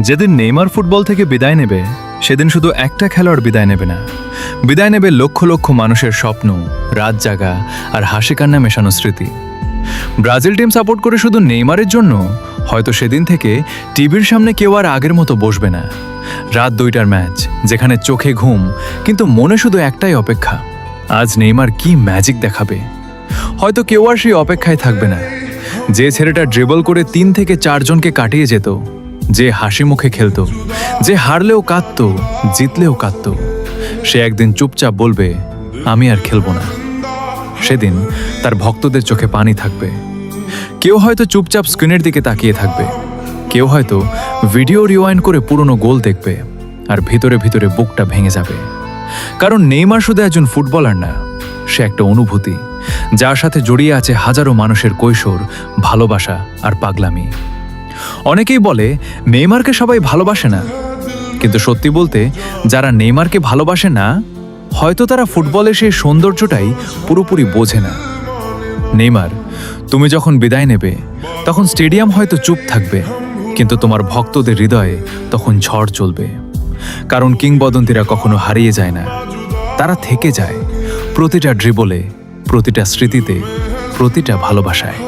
যেদিন Neymar football থেকে বিদায় নেবে সেদিন শুধু একটা খেলোয়াড় বিদায় নেবে না, বিদায় নেবে লক্ষ লক্ষ মানুষের স্বপ্ন, রাত জাগা আর হাসি কান্না মেশানো স্মৃতি। ব্রাজিল টিম সাপোর্ট করে শুধু নেইমারের জন্য হয়তো সেদিন থেকে টিভির সামনে কেউ আর আগের মতো বসবে না। রাত 2টার ম্যাচ, যেখানে চোখে ঘুম কিন্তু মনে শুধু একটাই অপেক্ষা, আজ নেইমার কি ম্যাজিক দেখাবে। হয়তো কেউ আর সেই অপেক্ষায় থাকবে না। যে ছেলেটা ড্রিবল করে 3 থেকে 4 জনকে কাটিয়ে যেত, যে হাসি মুখে খেলতো, যে হারলেও কাঁদতো, জিতলেও কাঁদতো, সে একদিন চুপচাপ বলবে, আমি আর খেলবো না। সেদিন তার ভক্তদের চোখে পানি থাকবে। কেউ হয়তো চুপচাপ স্ক্রিনের দিকে তাকিয়ে থাকবে, কেউ হয়তো ভিডিও রিওয়াইন্ড করে পুরনো গোল দেখবে, আর ভিতরে ভিতরে বুকটা ভেঙে যাবে। কারণ নেইমার শুধু একজন ফুটবলার না, সে একটা অনুভূতি, যার সাথে জড়িয়ে আছে হাজারো মানুষের কৈশোর, ভালোবাসা আর পাগলামি। অনেকেই বলে নেইমারকে সবাই ভালোবাসে না, কিন্তু সত্যি বলতে যারা নেইমারকে ভালোবাসে না, হয়তো তারা ফুটবলের সেই সৌন্দর্যটাই পুরোপুরি বোঝে না। নেইমার, তুমি যখন বিদায় নেবে তখন স্টেডিয়াম হয়তো চুপ থাকবে, কিন্তু তোমার ভক্তদের হৃদয়ে তখন ঝড় চলবে। কারণ কিংবদন্তিরা কখনো হারিয়ে যায় না, তারা থেকে যায় প্রতিটা ড্রিবলে, প্রতিটা স্মৃতিতে, প্রতিটা ভালোবাসায়।